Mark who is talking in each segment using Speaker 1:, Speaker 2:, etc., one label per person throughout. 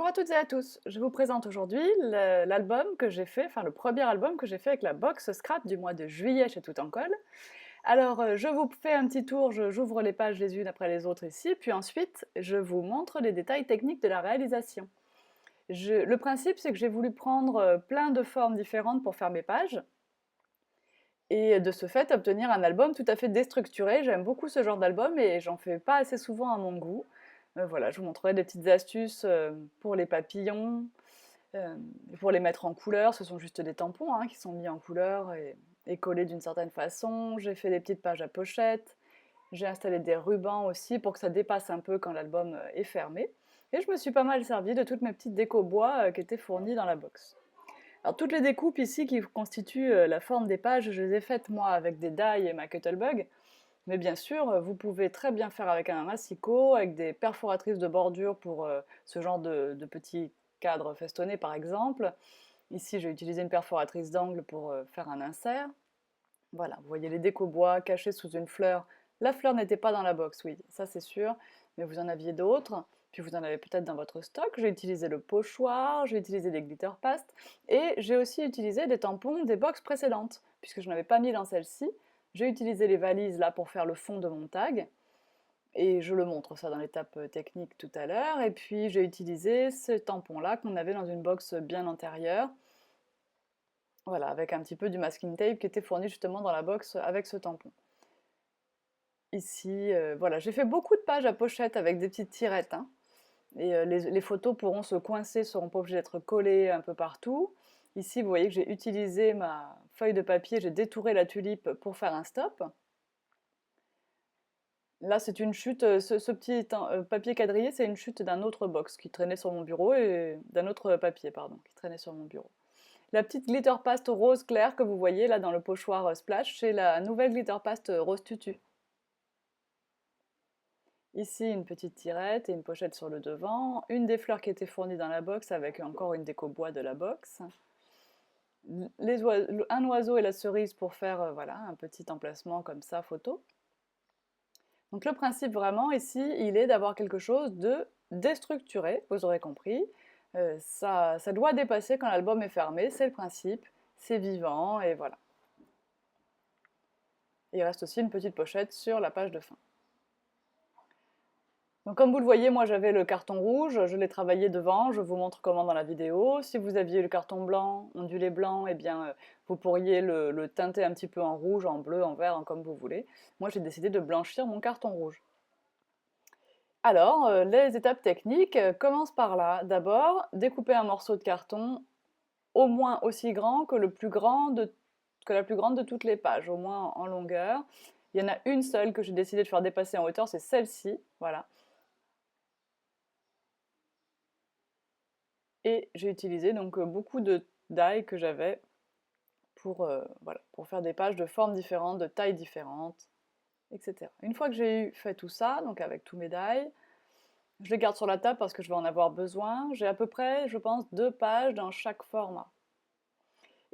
Speaker 1: Bonjour à toutes et à tous, je vous présente aujourd'hui l'album que j'ai fait, enfin le premier album que j'ai fait avec la box Scrap du mois de juillet chez Tout en Colle. Alors je vous fais un petit tour, j'ouvre les pages les unes après les autres ici, puis ensuite je vous montre les détails techniques de la réalisation. Le principe c'est que j'ai voulu prendre plein de formes différentes pour faire mes pages, et de ce fait obtenir un album tout à fait déstructuré. J'aime beaucoup ce genre d'album et j'en fais pas assez souvent à mon goût. Voilà, je vous montrerai des petites astuces pour les papillons, euh, pour les mettre en couleur. Ce sont juste des tampons qui sont mis en couleur et collés d'une certaine façon. J'ai fait des petites pages à pochette. J'ai installé des rubans aussi pour que ça dépasse un peu quand l'album est fermé. Et je me suis pas mal servi de toutes mes petites décos bois qui étaient fournies dans la box. Alors toutes les découpes ici qui constituent la forme des pages, je les ai faites moi avec des die et ma Cuttlebug. Mais bien sûr, vous pouvez très bien faire avec un massicot, avec des perforatrices de bordure pour ce genre de petits cadres festonnés par exemple. Ici, j'ai utilisé une perforatrice d'angle pour faire un insert. Voilà, vous voyez les décos bois cachés sous une fleur. La fleur n'était pas dans la box, oui, ça c'est sûr, mais vous en aviez d'autres. Puis vous en avez peut-être dans votre stock. J'ai utilisé le pochoir, j'ai utilisé des glitter pastes, et j'ai aussi utilisé des tampons des box précédentes, puisque je n'avais pas mis dans celle-ci. J'ai utilisé les valises là pour faire le fond de mon tag, et je le montre ça dans l'étape technique tout à l'heure. Et puis j'ai utilisé ce tampon là qu'on avait dans une box bien antérieure. Voilà, avec un petit peu du masking tape qui était fourni justement dans la box avec ce tampon. Ici, voilà, j'ai fait beaucoup de pages à pochette avec des petites tirettes, et les photos pourront se coincer, seront pas obligées d'être collées un peu partout. Ici, vous voyez que j'ai utilisé ma feuille de papier, j'ai détouré la tulipe pour faire un stop. Là, c'est une chute, ce petit papier quadrillé, c'est une chute d'un autre box qui traînait sur mon bureau, et d'un autre papier, pardon, qui traînait sur mon bureau. La petite glitter paste rose clair que vous voyez là dans le pochoir Splash, c'est la nouvelle glitter paste rose tutu. Ici, une petite tirette et une pochette sur le devant, une des fleurs qui était fournie dans la box avec encore une déco bois de la box, un oiseau et la cerise pour faire voilà, un petit emplacement comme ça, photo. Donc le principe vraiment ici, il est d'avoir quelque chose de déstructuré, vous aurez compris. Ça doit dépasser quand l'album est fermé, c'est le principe, c'est vivant, et voilà. Il reste aussi une petite pochette sur la page de fin. Donc comme vous le voyez, moi j'avais le carton rouge, je l'ai travaillé devant, je vous montre comment dans la vidéo. Si vous aviez le carton blanc, ondulé blanc, eh bien vous pourriez le teinter un petit peu en rouge, en bleu, en vert, comme vous voulez. Moi j'ai décidé de blanchir mon carton rouge. Alors, les étapes techniques commencent par là. D'abord, découper un morceau de carton au moins aussi grand que que la plus grande de toutes les pages, au moins en longueur. Il y en a une seule que j'ai décidé de faire dépasser en hauteur, c'est celle-ci, voilà. Et j'ai utilisé donc beaucoup de die que j'avais pour, voilà, pour faire des pages de formes différentes, de tailles différentes, etc. Une fois que j'ai fait tout ça, donc avec tous mes die, je les garde sur la table parce que je vais en avoir besoin. J'ai à peu près, je pense, 2 pages dans chaque format.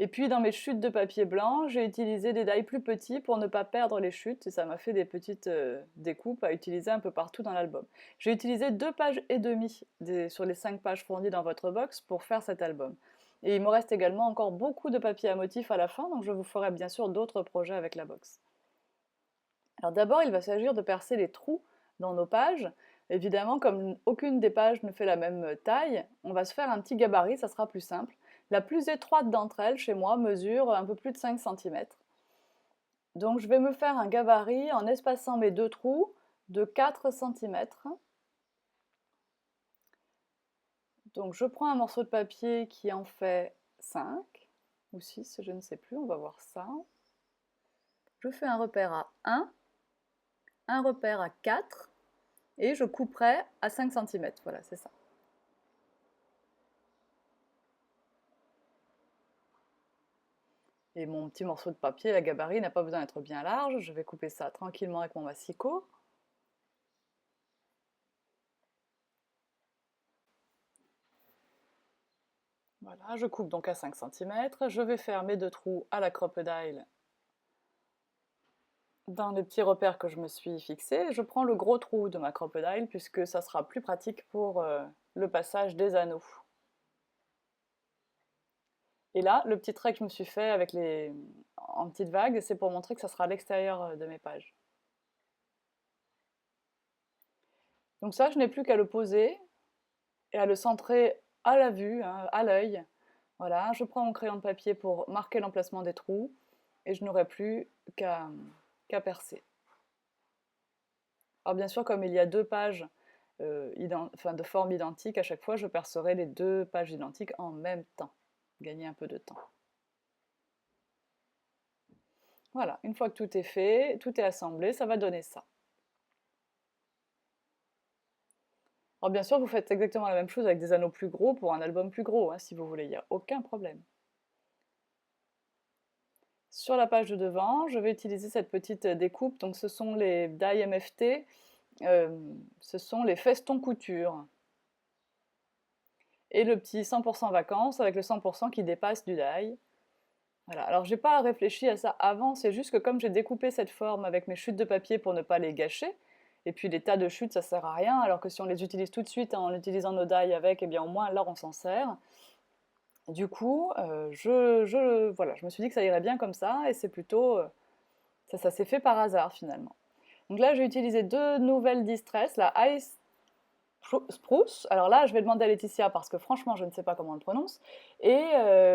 Speaker 1: Et puis dans mes chutes de papier blanc, j'ai utilisé des die plus petits pour ne pas perdre les chutes, et ça m'a fait des petites découpes à utiliser un peu partout dans l'album. J'ai utilisé 2 pages et demie sur les 5 pages fournies dans votre box pour faire cet album. Et il me reste également encore beaucoup de papier à motif à la fin, donc je vous ferai bien sûr d'autres projets avec la box. Alors d'abord, il va s'agir de percer les trous dans nos pages. Évidemment, comme aucune des pages ne fait la même taille, on va se faire un petit gabarit, ça sera plus simple. La plus étroite d'entre elles, chez moi, mesure un peu plus de 5 cm. Donc je vais me faire un gabarit en espaçant mes 2 trous de 4 cm. Donc je prends un morceau de papier qui en fait 5 ou 6, je ne sais plus, on va voir ça. Je fais un repère à 1, un repère à 4, et je couperai à 5 cm, voilà, c'est ça. Et mon petit morceau de papier, la gabarit, n'a pas besoin d'être bien large, je vais couper ça tranquillement avec mon massicot. Voilà, je coupe donc à 5 cm, je vais faire mes 2 trous à la crocodile dans les petits repères que je me suis fixés. Je prends le gros trou de ma crocodile puisque ça sera plus pratique pour le passage des anneaux. Et là, le petit trait que je me suis fait avec en petites vagues, c'est pour montrer que ça sera à l'extérieur de mes pages. Donc ça, je n'ai plus qu'à le poser et à le centrer à la vue, hein, à l'œil. Voilà, je prends mon crayon de papier pour marquer l'emplacement des trous et je n'aurai plus qu'à percer. Alors bien sûr, comme il y a deux pages de forme identique, à chaque fois, je percerai les deux pages identiques en même temps. Gagner un peu de temps. Voilà, une fois que tout est fait, tout est assemblé, ça va donner ça. Alors bien sûr, vous faites exactement la même chose avec des anneaux plus gros pour un album plus gros, hein, si vous voulez, il n'y a aucun problème. Sur la page de devant, je vais utiliser cette petite découpe, donc ce sont les die MFT, ce sont les festons couture. Et le petit 100% vacances avec le 100% qui dépasse du die. Voilà. Alors j'ai pas réfléchi à ça avant, c'est juste que comme j'ai découpé cette forme avec mes chutes de papier pour ne pas les gâcher, et puis les tas de chutes ça sert à rien, alors que si on les utilise tout de suite en utilisant nos die avec, et bien au moins là on s'en sert. Du coup, voilà, je me suis dit que ça irait bien comme ça, et c'est plutôt... ça s'est fait par hasard finalement. Donc là j'ai utilisé deux nouvelles Distress, la Ice Spruce, alors là je vais demander à Laetitia parce que franchement je ne sais pas comment on le prononce, et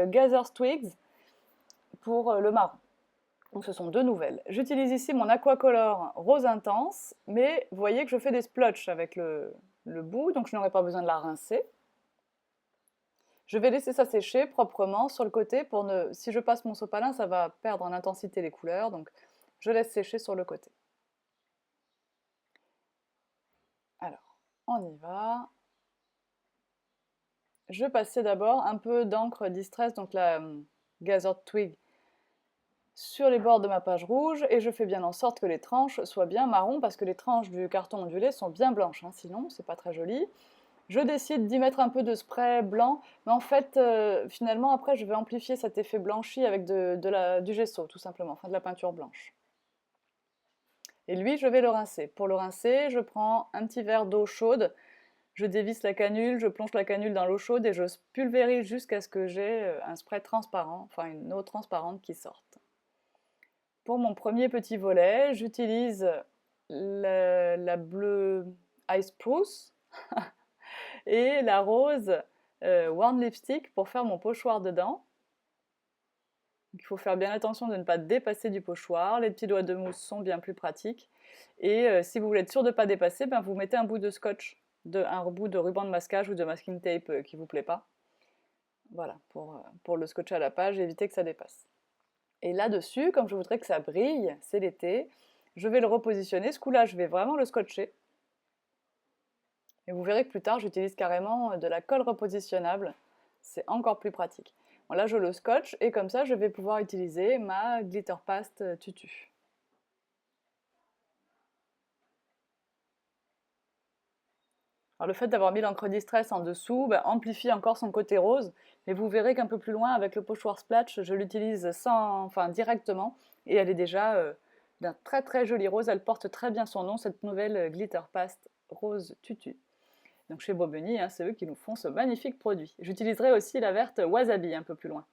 Speaker 1: Gather Twigs pour le marron. Donc ce sont deux nouvelles. J'utilise ici mon Aquacolor rose intense, mais vous voyez que je fais des splotches avec le bout, donc je n'aurai pas besoin de la rincer. Je vais laisser ça sécher proprement sur le côté pour ne... Si je passe mon sopalin, ça va perdre en intensité les couleurs, donc je laisse sécher sur le côté. Alors, on y va. Je passais d'abord un peu d'encre Distress, donc la Gathered Twig, sur les bords de ma page rouge, et je fais bien en sorte que les tranches soient bien marron, parce que les tranches du carton ondulé sont bien blanches, hein, sinon c'est pas très joli. Je décide d'y mettre un peu de spray blanc, mais en fait, finalement, après, je vais amplifier cet effet blanchi avec du gesso, tout simplement, enfin de la peinture blanche. Et lui, je vais le rincer. Pour le rincer, je prends un petit verre d'eau chaude, je dévisse la canule, je plonge la canule dans l'eau chaude et je pulvérise jusqu'à ce que j'ai un spray transparent, enfin une eau transparente qui sorte. Pour mon premier petit volet, j'utilise la bleue Ice Spruce et la rose Warm Lipstick pour faire mon pochoir dedans. Donc, il faut faire bien attention de ne pas dépasser du pochoir. Les petits doigts de mousse sont bien plus pratiques. Et si vous voulez être sûr de ne pas dépasser, ben vous mettez un bout de scotch, un bout de ruban de masquage ou de masking tape qui ne vous plaît pas. Voilà, pour le scotcher à la page, évitez que ça dépasse. Et là-dessus, comme je voudrais que ça brille, c'est l'été, je vais le repositionner. Ce coup-là, je vais vraiment le scotcher. Et vous verrez que plus tard, j'utilise carrément de la colle repositionnable. C'est encore plus pratique. Bon, là, je le scotche et comme ça, je vais pouvoir utiliser ma Glitter Paste Tutu. Alors, le fait d'avoir mis l'encre Distress en dessous amplifie encore son côté rose, mais vous verrez qu'un peu plus loin, avec le pochoir Splatch, je l'utilise directement, et elle est déjà d'un très très joli rose. Elle porte très bien son nom, cette nouvelle Glitter Paste Rose Tutu. Donc chez Bobeni, hein, c'est eux qui nous font ce magnifique produit. J'utiliserai aussi la verte Wasabi un peu plus loin.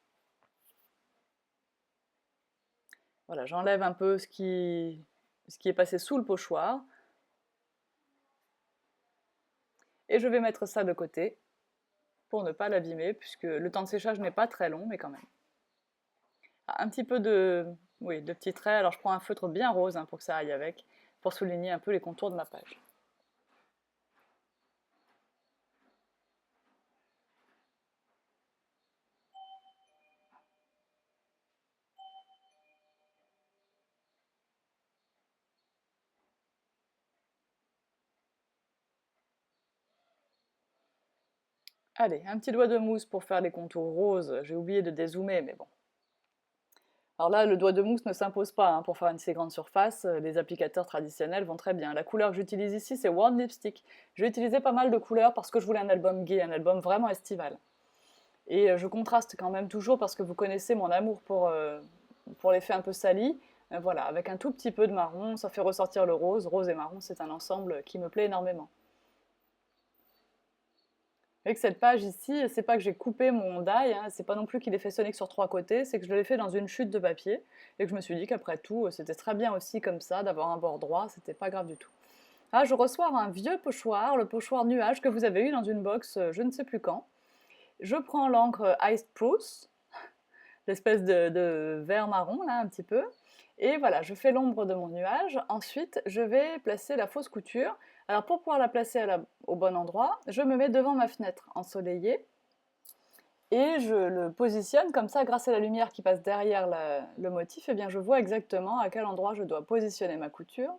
Speaker 1: Voilà, j'enlève un peu ce qui est passé sous le pochoir. Et je vais mettre ça de côté pour ne pas l'abîmer, puisque le temps de séchage n'est pas très long, mais quand même. Un petit peu de petits traits. Alors je prends un feutre bien rose pour que ça aille avec, pour souligner un peu les contours de ma page. Allez, un petit doigt de mousse pour faire les contours roses. J'ai oublié de dézoomer, mais bon. Alors là, le doigt de mousse ne s'impose pas pour faire une si grande surface. Les applicateurs traditionnels vont très bien. La couleur que j'utilise ici, c'est Warm Lipstick. J'ai utilisé pas mal de couleurs parce que je voulais un album gai, un album vraiment estival. Et je contraste quand même toujours parce que vous connaissez mon amour pour l'effet un peu sali. Voilà, avec un tout petit peu de marron, ça fait ressortir le rose. Rose et marron, c'est un ensemble qui me plaît énormément. Avec cette page ici, c'est pas que j'ai coupé mon die, hein, c'est pas non plus qu'il est fait sonique sur 3 côtés, c'est que je l'ai fait dans une chute de papier et que je me suis dit qu'après tout, c'était très bien aussi comme ça d'avoir un bord droit, c'était pas grave du tout. Ah, je reçois un vieux pochoir, le pochoir nuage que vous avez eu dans une box je ne sais plus quand. Je prends l'encre Ice Spruce, l'espèce de vert marron là un petit peu, et voilà, je fais l'ombre de mon nuage. Ensuite, je vais placer la fausse couture. Alors pour pouvoir la placer au bon endroit, je me mets devant ma fenêtre ensoleillée et je le positionne comme ça, grâce à la lumière qui passe derrière le motif, et bien je vois exactement à quel endroit je dois positionner ma couture.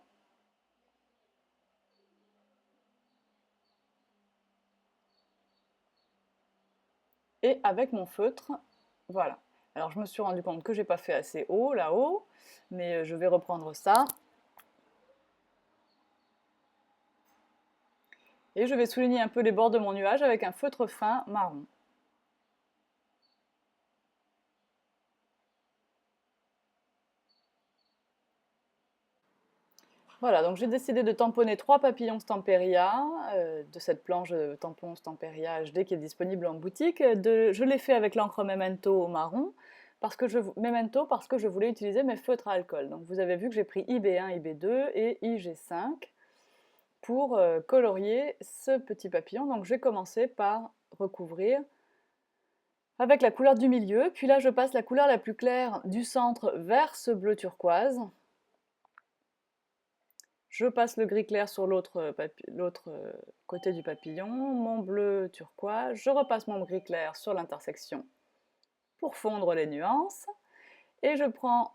Speaker 1: Et avec mon feutre, voilà. Alors je me suis rendu compte que j'ai pas fait assez haut là-haut, mais je vais reprendre ça. Et je vais souligner un peu les bords de mon nuage avec un feutre fin marron. Voilà, donc j'ai décidé de tamponner 3 papillons Stamperia, de cette planche de tampon Stamperia HD qui est disponible en boutique. Je l'ai fait avec l'encre Memento marron, Memento parce que je voulais utiliser mes feutres à alcool. Donc vous avez vu que j'ai pris IB1, IB2 et IG5 pour colorier ce petit papillon. Donc je vais commencer par recouvrir avec la couleur du milieu, puis là je passe la couleur la plus claire du centre vers ce bleu turquoise. Je passe le gris clair sur l'autre côté du papillon, mon bleu turquoise, je repasse mon gris clair sur l'intersection pour fondre les nuances, et je prends,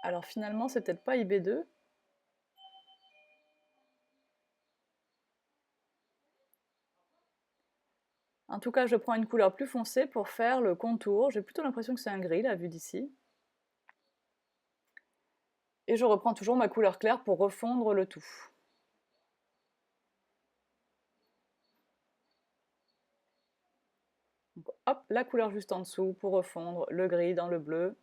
Speaker 1: alors finalement c'est peut-être pas IB2, en tout cas je prends une couleur plus foncée pour faire le contour, j'ai plutôt l'impression que c'est un gris là vu d'ici, et je reprends toujours ma couleur claire pour refondre le tout. Donc, hop, la couleur juste en dessous pour refondre le gris dans le bleu.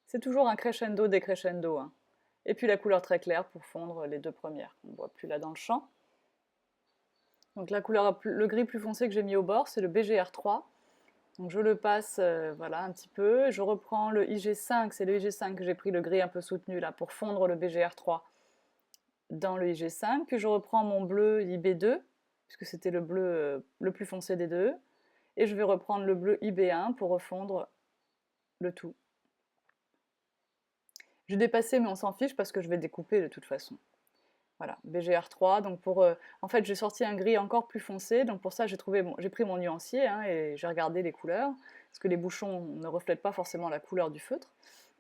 Speaker 1: C'est toujours un crescendo décrescendo, hein. Et puis la couleur très claire pour fondre les deux premières, qu'on ne voit plus là dans le champ. Donc la couleur, le gris plus foncé que j'ai mis au bord, c'est le BGR3. Donc je le passe voilà, un petit peu. Je reprends le IG5, c'est le IG5 que j'ai pris le gris un peu soutenu là pour fondre le BGR3 dans le IG5. Puis je reprends mon bleu IB2, puisque c'était le bleu le plus foncé des deux. Et je vais reprendre le bleu IB1 pour refondre le tout. J'ai dépassé, mais on s'en fiche parce que je vais découper de toute façon. Voilà, BGR3. Donc en fait, j'ai sorti un gris encore plus foncé. Donc pour ça, j'ai pris mon nuancier hein, et j'ai regardé les couleurs parce que les bouchons ne reflètent pas forcément la couleur du feutre.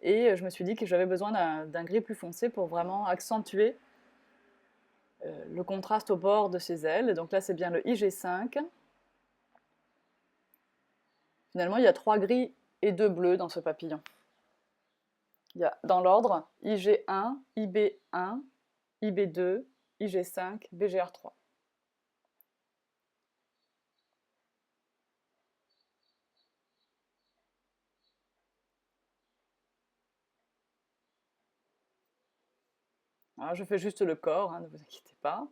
Speaker 1: Et je me suis dit que j'avais besoin d'un gris plus foncé pour vraiment accentuer le contraste au bord de ses ailes. Donc là, c'est bien le IG5. Finalement, il y a 3 gris et 2 bleus dans ce papillon. Il y a dans l'ordre IG1, IB1, IB2, IG5, BGR3. Alors, je fais juste le corps, hein, ne vous inquiétez pas.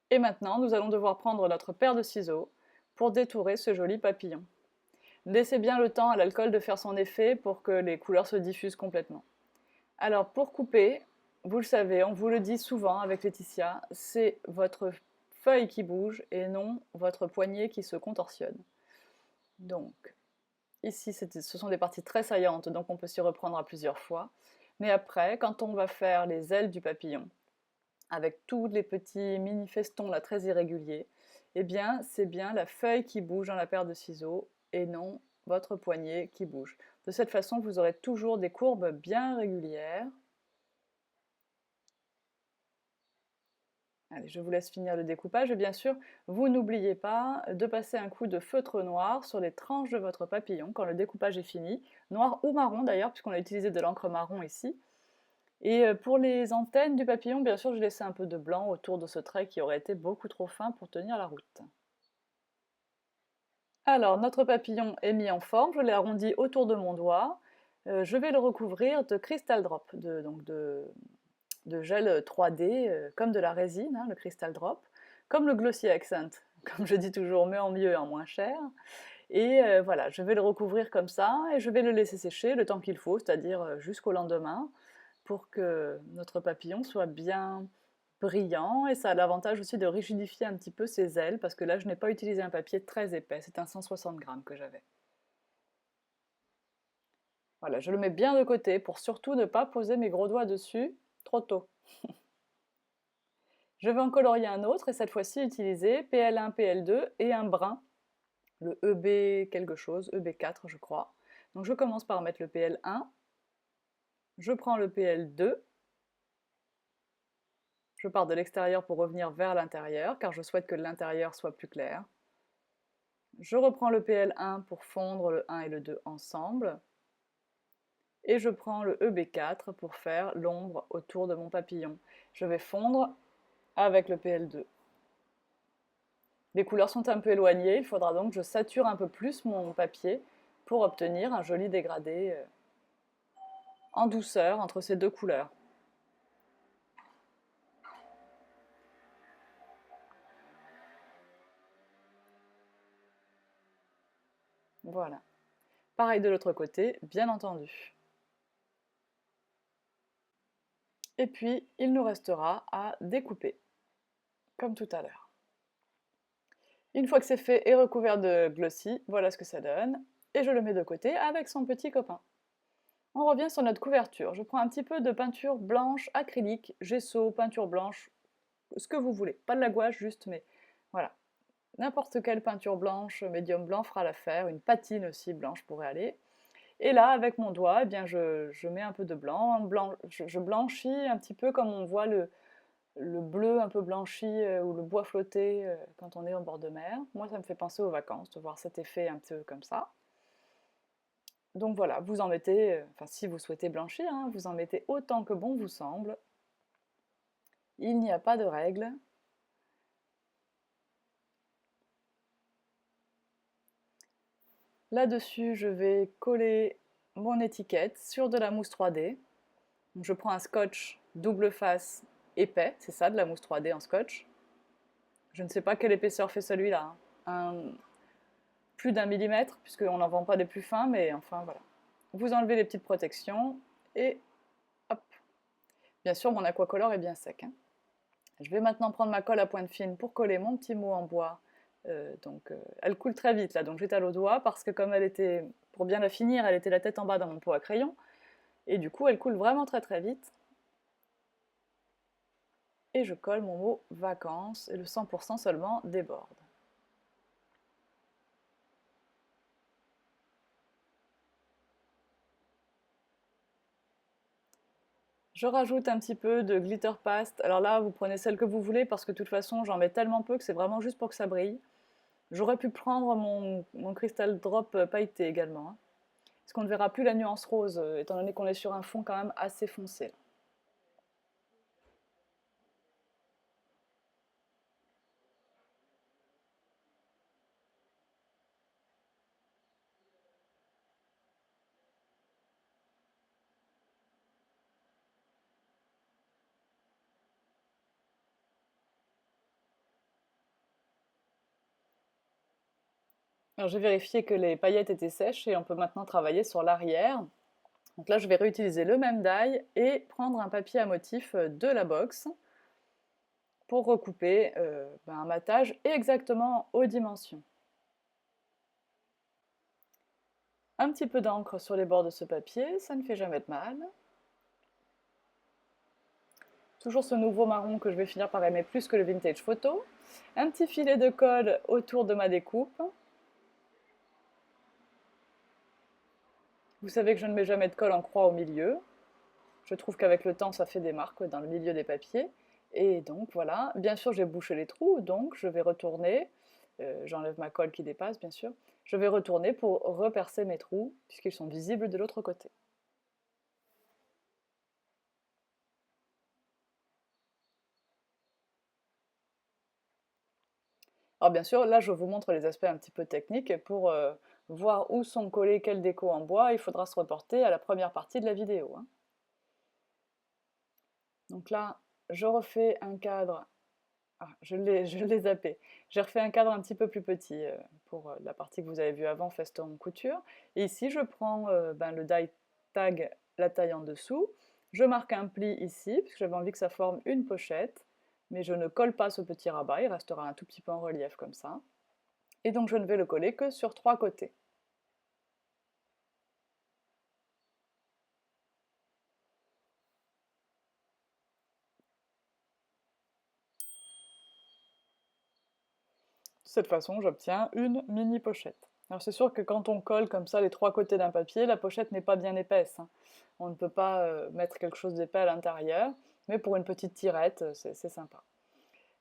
Speaker 1: Et maintenant, nous allons devoir prendre notre paire de ciseaux pour détourer ce joli papillon. Laissez bien le temps à l'alcool de faire son effet pour que les couleurs se diffusent complètement. Alors pour couper, vous le savez, on vous le dit souvent avec Laetitia, c'est votre feuille qui bouge et non votre poignet qui se contorsionne. Donc ici, ce sont des parties très saillantes, donc on peut s'y reprendre à plusieurs fois. Mais après, quand on va faire les ailes du papillon, avec tous les petits mini-festons là très irréguliers, eh bien c'est bien la feuille qui bouge dans la paire de ciseaux et non votre poignet qui bouge. De cette façon, vous aurez toujours des courbes bien régulières. Allez, je vous laisse finir le découpage et bien sûr, vous n'oubliez pas de passer un coup de feutre noir sur les tranches de votre papillon quand le découpage est fini, noir ou marron d'ailleurs, puisqu'on a utilisé de l'encre marron ici. Et pour les antennes du papillon, bien sûr, j'ai laissé un peu de blanc autour de ce trait qui aurait été beaucoup trop fin pour tenir la route. Alors, notre papillon est mis en forme, je l'ai arrondi autour de mon doigt. Je vais le recouvrir de Crystal Drop, de gel 3D, comme de la résine, hein, le Crystal Drop. comme le Glossy Accent, comme je dis toujours, mais en mieux et en moins cher. Et voilà, je vais le recouvrir comme ça et je vais le laisser sécher le temps qu'il faut, c'est-à-dire jusqu'au lendemain, pour que notre papillon soit bien brillant. Et ça a l'avantage aussi de rigidifier un petit peu ses ailes, parce que là, je n'ai pas utilisé un papier très épais, c'est un 160 grammes que j'avais. Voilà, je le mets bien de côté pour surtout ne pas poser mes gros doigts dessus trop tôt. Je vais en colorier un autre et cette fois-ci utiliser PL1, PL2 et un brun, le EB quelque chose, EB4 je crois. Donc je commence par mettre le PL1, je prends le PL2, je pars de l'extérieur pour revenir vers l'intérieur car je souhaite que l'intérieur soit plus clair. Je reprends le PL1 pour fondre le 1 et le 2 ensemble. Et je prends le EB4 pour faire l'ombre autour de mon papillon. Je vais fondre avec le PL2. Les couleurs sont un peu éloignées, il faudra donc que je sature un peu plus mon papier pour obtenir un joli dégradé en douceur entre ces deux couleurs. Voilà. Pareil de l'autre côté, bien entendu. Et puis, il nous restera à découper, comme tout à l'heure. Une fois que c'est fait et recouvert de glossy, voilà ce que ça donne. Et je le mets de côté avec son petit copain. On revient sur notre couverture. Je prends un petit peu de peinture blanche acrylique, gesso, peinture blanche, ce que vous voulez. Pas de la gouache juste, mais voilà. N'importe quelle peinture blanche, médium blanc fera l'affaire. Une patine aussi blanche pourrait aller. Et là, avec mon doigt, eh bien, je mets un peu de blanc. Je blanchis un petit peu comme on voit le bleu un peu blanchi ou le bois flotté quand on est en bord de mer. Moi, ça me fait penser aux vacances, de voir cet effet un peu comme ça. Donc voilà, vous en mettez, enfin si vous souhaitez blanchir, hein, vous en mettez autant que bon vous semble. Il n'y a pas de règle. Là-dessus, je vais coller mon étiquette sur de la mousse 3D. Donc, je prends un scotch double face épais, c'est ça, de la mousse 3D en scotch. Je ne sais pas quelle épaisseur fait celui-là, hein. Plus d'1 millimètre, puisqu'on n'en vend pas des plus fins, mais enfin voilà. Vous enlevez les petites protections et hop. Bien sûr, mon aquacolor est bien sec, hein. Je vais maintenant prendre ma colle à pointe fine pour coller mon petit mot en bois. Elle coule très vite là, donc j'étale au doigt parce que comme elle était, pour bien la finir, elle était la tête en bas dans mon pot à crayon. Et du coup, elle coule vraiment très très vite. Et je colle mon mot vacances et le 100% seulement déborde. Je rajoute un petit peu de glitter paste. Alors là, vous prenez celle que vous voulez parce que de toute façon, j'en mets tellement peu que c'est vraiment juste pour que ça brille. J'aurais pu prendre mon Crystal Drop pailleté également, hein, parce qu'on ne verra plus la nuance rose, étant donné qu'on est sur un fond quand même assez foncé. Alors j'ai vérifié que les paillettes étaient sèches et on peut maintenant travailler sur l'arrière. Donc là, je vais réutiliser le même die et prendre un papier à motif de la box pour recouper un matage exactement aux dimensions. Un petit peu d'encre sur les bords de ce papier, ça ne fait jamais de mal. Toujours ce nouveau marron que je vais finir par aimer plus que le vintage photo. Un petit filet de colle autour de ma découpe. Vous savez que je ne mets jamais de colle en croix au milieu. Je trouve qu'avec le temps, ça fait des marques dans le milieu des papiers. Et donc voilà, bien sûr j'ai bouché les trous, donc je vais retourner, j'enlève ma colle qui dépasse bien sûr, je vais retourner pour repercer mes trous, puisqu'ils sont visibles de l'autre côté. Alors bien sûr, là je vous montre les aspects un petit peu techniques, pour voir où sont collés quelles décos en bois, il faudra se reporter à la première partie de la vidéo, hein. Donc là, je refais un cadre Ah, je l'ai zappé. J'ai refait un cadre un petit peu plus petit pour la partie que vous avez vue avant, feston couture. Et ici, je prends ben, le die tag, la taille en dessous. Je marque un pli ici, parce que j'avais envie que ça forme une pochette. Mais je ne colle pas ce petit rabat, il restera un tout petit peu en relief comme ça. Et donc je ne vais le coller que sur 3 côtés. De cette façon, j'obtiens une mini pochette. Alors c'est sûr que quand on colle comme ça les 3 côtés d'un papier, la pochette n'est pas bien épaisse, hein. On ne peut pas mettre quelque chose d'épais à l'intérieur, mais pour une petite tirette, c'est sympa.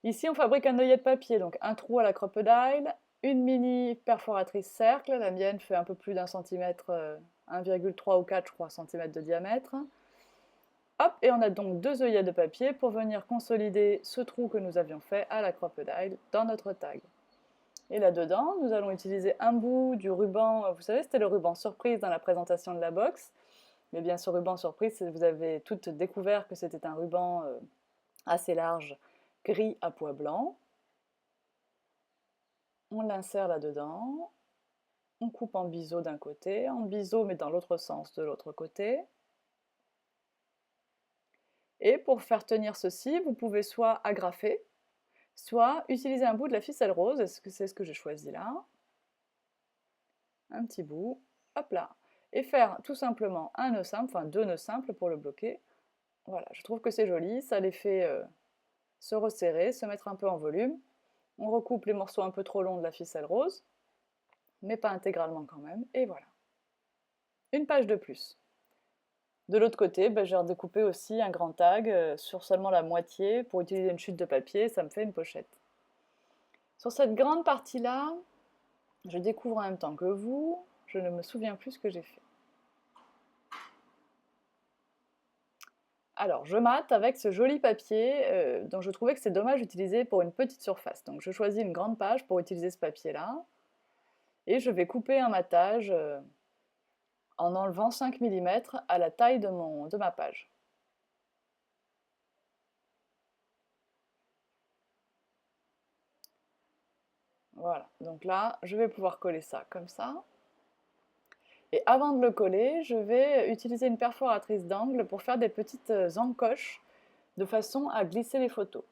Speaker 1: Ici, on fabrique un œillet de papier, donc un trou à la crocodile, une mini perforatrice cercle, la mienne fait un peu plus d'un centimètre, 1,3 ou 4, je crois, centimètres de diamètre. Hop, et on a donc 2 œillets de papier pour venir consolider ce trou que nous avions fait à la crocodile dans notre tag. Et là-dedans, nous allons utiliser un bout du ruban, vous savez, c'était le ruban surprise dans la présentation de la box. Mais bien ce ruban surprise, vous avez toutes découvert que c'était un ruban assez large, gris à pois blanc. On l'insère là-dedans, on coupe en biseau d'un côté, en biseau mais dans l'autre sens de l'autre côté. Et pour faire tenir ceci, vous pouvez soit agrafer, soit utiliser un bout de la ficelle rose, c'est ce que j'ai choisi là. Un petit bout, hop là. Et faire tout simplement un nœud simple, enfin 2 nœuds simples pour le bloquer. Voilà, je trouve que c'est joli, ça les fait se resserrer, se mettre un peu en volume. On recoupe les morceaux un peu trop longs de la ficelle rose, mais pas intégralement quand même, et voilà. Une page de plus. De l'autre côté, ben, j'ai redécoupé aussi un grand tag sur seulement la moitié pour utiliser une chute de papier, ça me fait une pochette. Sur cette grande partie-là, je découvre en même temps que vous, je ne me souviens plus ce que j'ai fait. Alors, je mate avec ce joli papier dont je trouvais que c'est dommage d'utiliser pour une petite surface. Donc, je choisis une grande page pour utiliser ce papier-là. Et je vais couper un matage en enlevant 5 mm à la taille de ma page. Voilà, donc là, je vais pouvoir coller ça comme ça. Et avant de le coller, je vais utiliser une perforatrice d'angle pour faire des petites encoches de façon à glisser les photos.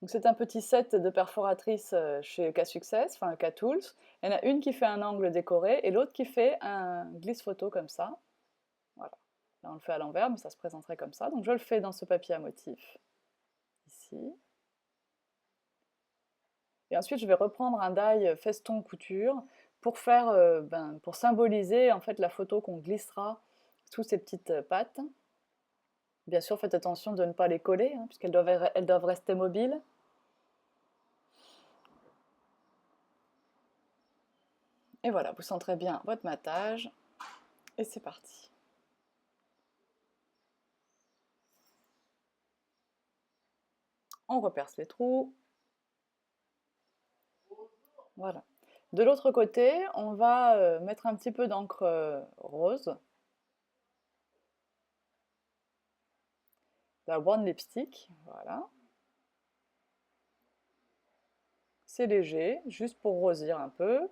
Speaker 1: C'est un petit set de perforatrices chez K-Success, enfin K-Tools. Il y en a une qui fait un angle décoré et l'autre qui fait un glisse-photo comme ça. Voilà. Là, on le fait à l'envers, mais ça se présenterait comme ça. Donc je le fais dans ce papier à motif, ici. Et ensuite, je vais reprendre un die feston couture pour faire, pour symboliser en fait la photo qu'on glissera sous ces petites pattes. Bien sûr, faites attention de ne pas les coller, hein, puisqu'elles doivent rester mobiles. Et voilà, vous centrez bien votre matage. Et c'est parti. On reperce les trous. Voilà. De l'autre côté, on va mettre un petit peu d'encre rose. La One Lipstick, voilà. C'est léger, juste pour rosir un peu.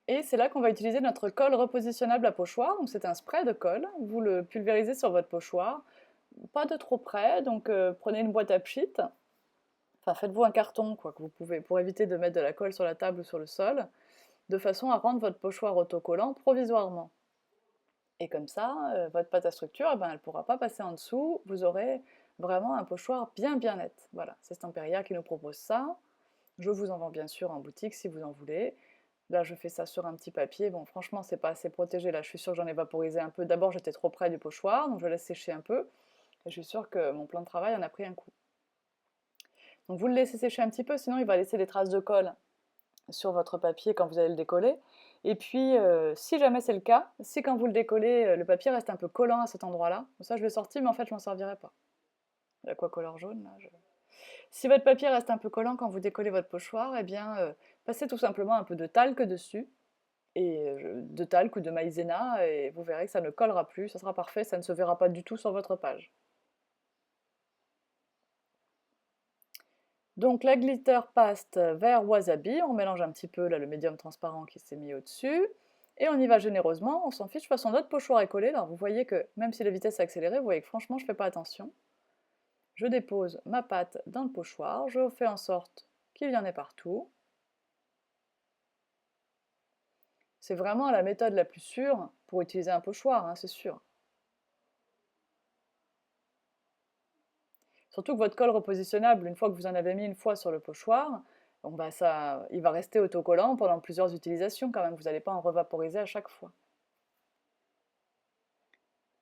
Speaker 1: Et c'est là qu'on va utiliser notre colle repositionnable à pochoir. Donc c'est un spray de colle. Vous le pulvérisez sur votre pochoir. Pas de trop près, donc prenez une boîte à pchit. Enfin, faites-vous un carton, quoi, que vous pouvez, pour éviter de mettre de la colle sur la table ou sur le sol, de façon à rendre votre pochoir autocollant provisoirement. Et comme ça, votre pâte à structure, eh ben, elle ne pourra pas passer en dessous. Vous aurez vraiment un pochoir bien bien net. Voilà, c'est Stamperia qui nous propose ça. Je vous en vends bien sûr en boutique si vous en voulez. Là, je fais ça sur un petit papier. Bon, franchement, c'est pas assez protégé. Là, je suis sûre que j'en ai vaporisé un peu. D'abord, j'étais trop près du pochoir, donc je laisse sécher un peu. Et je suis sûre que mon plan de travail en a pris un coup. Donc, vous le laissez sécher un petit peu, sinon il va laisser des traces de colle sur votre papier quand vous allez le décoller. Et puis, si jamais c'est le cas, si quand vous le décollez, le papier reste un peu collant à cet endroit-là, ça je l'ai sorti, mais en fait je m'en servirai pas. L'aquacolor jaune, là, Si votre papier reste un peu collant quand vous décollez votre pochoir, eh bien, passez tout simplement un peu de talc dessus. et de talc ou de maïzena, et vous verrez que ça ne collera plus, ça sera parfait, ça ne se verra pas du tout sur votre page. Donc la glitter paste vert wasabi, on mélange un petit peu là, le médium transparent qui s'est mis au-dessus, et on y va généreusement, on s'en fiche. De toute façon, notre pochoir est collé, alors vous voyez que même si la vitesse est accélérée, vous voyez que franchement je ne fais pas attention. Je dépose ma pâte dans le pochoir, je fais en sorte qu'il y en ait partout. C'est vraiment la méthode la plus sûre pour utiliser un pochoir, hein, c'est sûr. Surtout que votre colle repositionnable, une fois que vous en avez mis une fois sur le pochoir, bon bah ça, il va rester autocollant pendant plusieurs utilisations quand même, vous n'allez pas en revaporiser à chaque fois.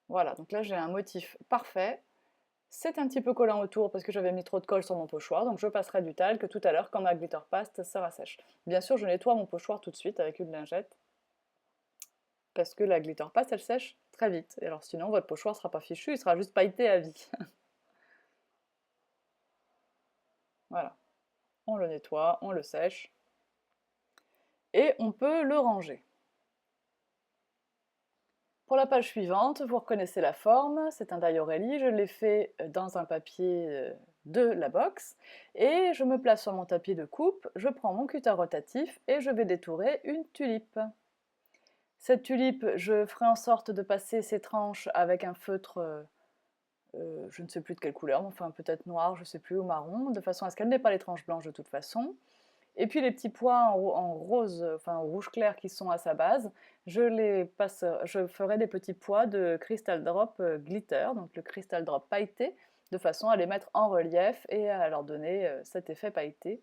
Speaker 1: Voilà, donc là j'ai un motif parfait. C'est un petit peu collant autour parce que j'avais mis trop de colle sur mon pochoir, donc je passerai du talc tout à l'heure quand ma glitter paste sera sèche. Bien sûr, je nettoie mon pochoir tout de suite avec une lingette, parce que la glitter paste, elle sèche très vite. Et alors sinon, votre pochoir ne sera pas fichu, il sera juste pailleté à vie. Voilà, on le nettoie, on le sèche, et on peut le ranger. Pour la page suivante, vous reconnaissez la forme, c'est un die O'Reilly, je l'ai fait dans un papier de la box, et je me place sur mon tapis de coupe, je prends mon cutter rotatif et je vais détourer une tulipe. Cette tulipe, je ferai en sorte de passer ses tranches avec un feutre, je ne sais plus de quelle couleur, mais enfin peut-être noir, je ne sais plus, ou marron, de façon à ce qu'elle n'ait pas les tranches blanches de toute façon. Et puis les petits pois en rose, enfin en rouge clair qui sont à sa base, je ferai des petits pois de Crystal Drop Glitter, donc le Crystal Drop pailleté, de façon à les mettre en relief et à leur donner cet effet pailleté,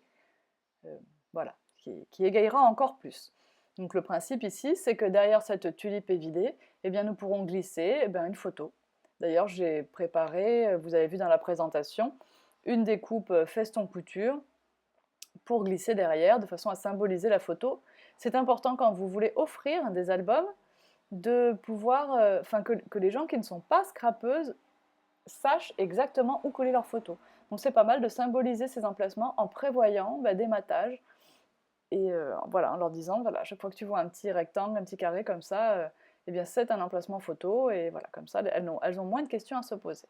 Speaker 1: euh, voilà, qui égayera encore plus. Donc le principe ici, c'est que derrière cette tulipe évidée, eh bien, nous pourrons glisser une photo. D'ailleurs, j'ai préparé, vous avez vu dans la présentation, une découpe feston couture pour glisser derrière de façon à symboliser la photo. C'est important quand vous voulez offrir des albums de pouvoir, que les gens qui ne sont pas scrapeuses sachent exactement où coller leurs photos. Donc c'est pas mal de symboliser ces emplacements en prévoyant des matages et voilà, en leur disant, voilà, chaque fois que tu vois un petit rectangle, un petit carré comme ça, eh bien c'est un emplacement photo et voilà, comme ça elles ont moins de questions à se poser.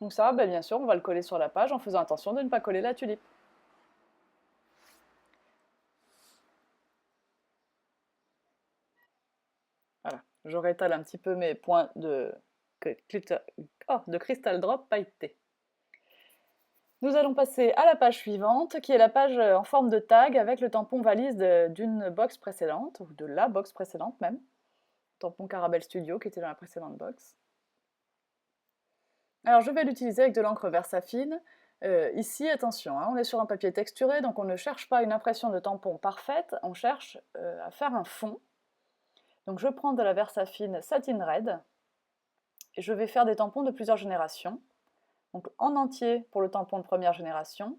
Speaker 1: Donc ça, bien sûr, on va le coller sur la page en faisant attention de ne pas coller la tulipe. Voilà, je rétale un petit peu mes points de Crystal Drop pailleté. Nous allons passer à la page suivante, qui est la page en forme de tag avec le tampon valise d'une box précédente, ou de la box précédente même, tampon Caramel Studio qui était dans la précédente box. Alors je vais l'utiliser avec de l'encre Versafine. Ici, attention, hein, on est sur un papier texturé, donc on ne cherche pas une impression de tampon parfaite, on cherche à faire un fond. Donc je prends de la Versafine Satin Red, et je vais faire des tampons de plusieurs générations. Donc en entier pour le tampon de première génération,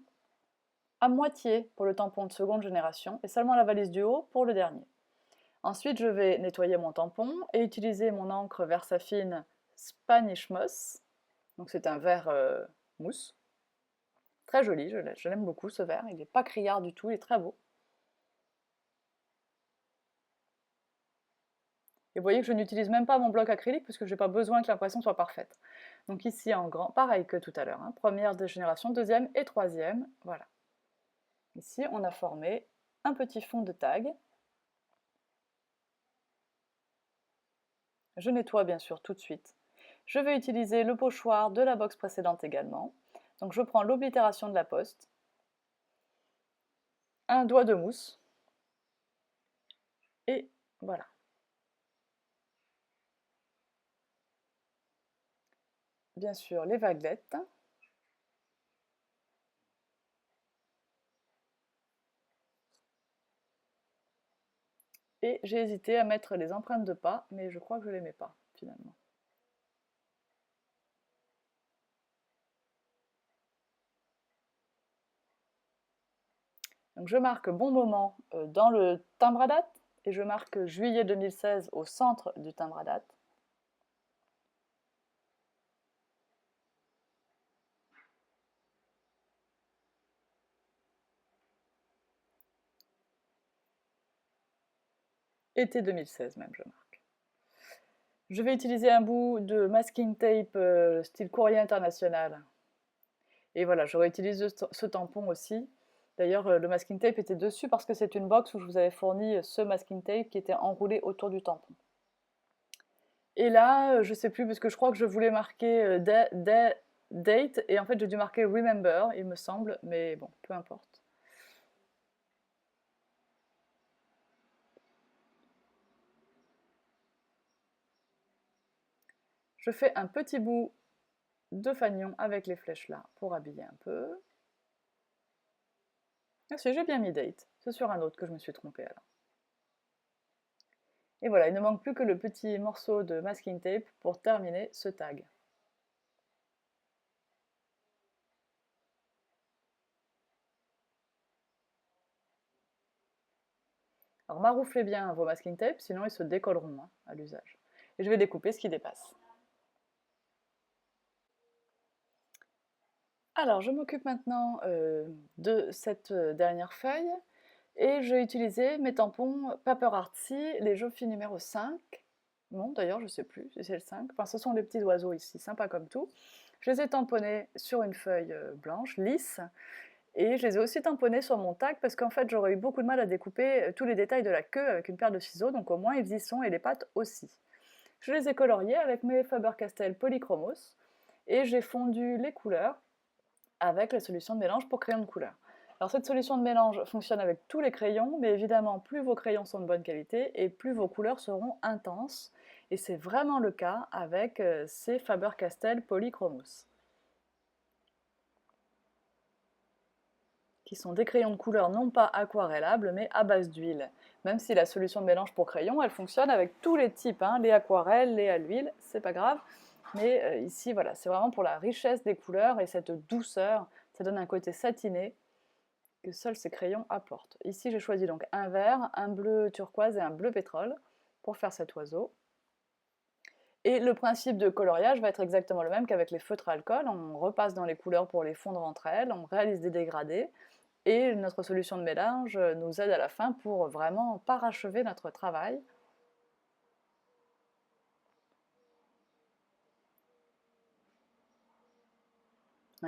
Speaker 1: à moitié pour le tampon de seconde génération, et seulement la valise du haut pour le dernier. Ensuite, je vais nettoyer mon tampon et utiliser mon encre Versafine Spanish Moss. Donc c'est un vert mousse. Très joli, je l'aime beaucoup ce vert, il n'est pas criard du tout, il est très beau. Et vous voyez que je n'utilise même pas mon bloc acrylique parce que je n'ai pas besoin que l'impression soit parfaite. Donc ici en grand, pareil que tout à l'heure, hein, première génération, deuxième et troisième, voilà. Ici on a formé un petit fond de tag. Je nettoie bien sûr tout de suite. Je vais utiliser le pochoir de la box précédente également. Donc je prends l'oblitération de la poste, un doigt de mousse, et voilà. Bien sûr les vaguelettes. Et j'ai hésité à mettre les empreintes de pas, mais je crois que je ne les mets pas finalement. Donc je marque bon moment dans le timbre à date et je marque juillet 2016 au centre du timbre à date. été 2016 même, je marque. Je vais utiliser un bout de masking tape style courrier international. Et voilà, je réutilise ce tampon aussi. D'ailleurs, le masking tape était dessus parce que c'est une box où je vous avais fourni ce masking tape qui était enroulé autour du tampon. Et là, je sais plus, parce que je crois que je voulais marquer date, et en fait j'ai dû marquer remember, il me semble, mais bon, peu importe. Je fais un petit bout de fanion avec les flèches là pour habiller un peu. Ah si, j'ai bien mis date, c'est sur un autre que je me suis trompée alors. Et voilà, il ne manque plus que le petit morceau de masking tape pour terminer ce tag. Alors marouflez bien vos masking tape, sinon ils se décolleront à l'usage. Et je vais découper ce qui dépasse. Alors je m'occupe maintenant de cette dernière feuille, et je vais utiliser mes tampons Paper Artsy, les Joffy numéro 5. Non, d'ailleurs, je ne sais plus si c'est le 5. Enfin, ce sont des petits oiseaux ici, sympas comme tout. Je les ai tamponnés sur une feuille blanche, lisse, et je les ai aussi tamponnés sur mon tag parce qu'en fait, j'aurais eu beaucoup de mal à découper tous les détails de la queue avec une paire de ciseaux, donc au moins ils y sont et les pattes aussi. Je les ai coloriés avec mes Faber-Castell Polychromos, et j'ai fondu les couleurs avec la solution de mélange pour crayon de couleur. Alors cette solution de mélange fonctionne avec tous les crayons, mais évidemment plus vos crayons sont de bonne qualité et plus vos couleurs seront intenses. Et c'est vraiment le cas avec ces Faber-Castell Polychromos, qui sont des crayons de couleur non pas aquarellables, mais à base d'huile. Même si la solution de mélange pour crayon, elle fonctionne avec tous les types, hein, les aquarelles, les à l'huile, c'est pas grave. Mais ici, voilà, c'est vraiment pour la richesse des couleurs et cette douceur, ça donne un côté satiné que seuls ces crayons apportent. Ici, j'ai choisi donc un vert, un bleu turquoise et un bleu pétrole pour faire cet oiseau. Et le principe de coloriage va être exactement le même qu'avec les feutres à alcool. On repasse dans les couleurs pour les fondre entre elles, on réalise des dégradés, et notre solution de mélange nous aide à la fin pour vraiment parachever notre travail.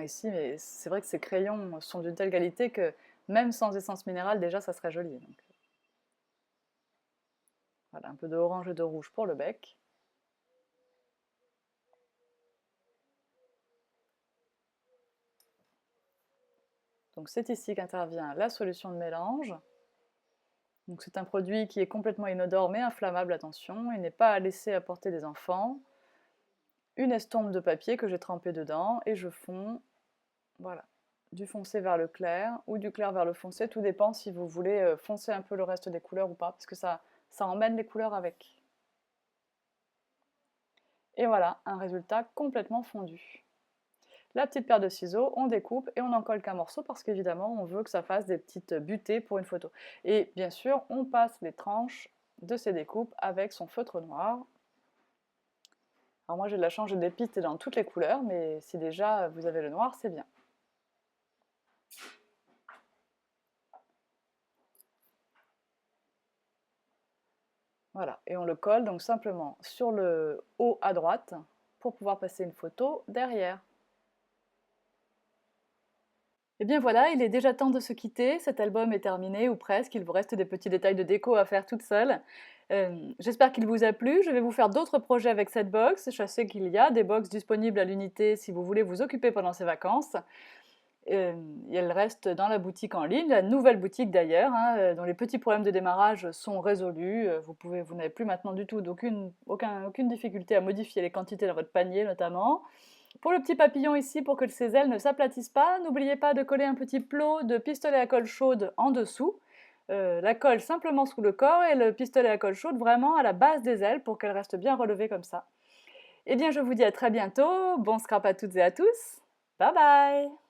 Speaker 1: Ici, mais c'est vrai que ces crayons sont d'une telle qualité que même sans essence minérale, déjà, ça serait joli. Donc, voilà, un peu de orange et de rouge pour le bec. Donc c'est ici qu'intervient la solution de mélange. Donc c'est un produit qui est complètement inodore mais inflammable, attention, il n'est pas à laisser à portée des enfants. Une estompe de papier que j'ai trempée dedans et je fonds, voilà, du foncé vers le clair ou du clair vers le foncé, tout dépend si vous voulez foncer un peu le reste des couleurs ou pas, parce que ça emmène les couleurs avec. Et voilà, un résultat complètement fondu. La petite paire de ciseaux, on découpe et on n'en colle qu'un morceau parce qu'évidemment on veut que ça fasse des petites butées pour une photo. Et bien sûr, on passe les tranches de ces découpes avec son feutre noir. Alors moi j'ai de la chance, j'ai des pistes dans toutes les couleurs, mais si déjà vous avez le noir, c'est bien. Voilà, et on le colle donc simplement sur le haut à droite pour pouvoir passer une photo derrière. Et bien voilà, il est déjà temps de se quitter, cet album est terminé, ou presque, il vous reste des petits détails de déco à faire toute seule. J'espère qu'il vous a plu, je vais vous faire d'autres projets avec cette box, je sais qu'il y a des box disponibles à l'unité si vous voulez vous occuper pendant ces vacances. Elle reste dans la boutique en ligne, la nouvelle boutique d'ailleurs, hein, dont les petits problèmes de démarrage sont résolus. Vous n'avez plus maintenant du tout aucune difficulté à modifier les quantités dans votre panier notamment. Pour le petit papillon ici, pour que ses ailes ne s'aplatissent pas, n'oubliez pas de coller un petit plot de pistolet à colle chaude en dessous. La colle simplement sous le corps et le pistolet à colle chaude vraiment à la base des ailes pour qu'elles restent bien relevées comme ça. Eh bien je vous dis à très bientôt, bon scrap à toutes et à tous, bye bye!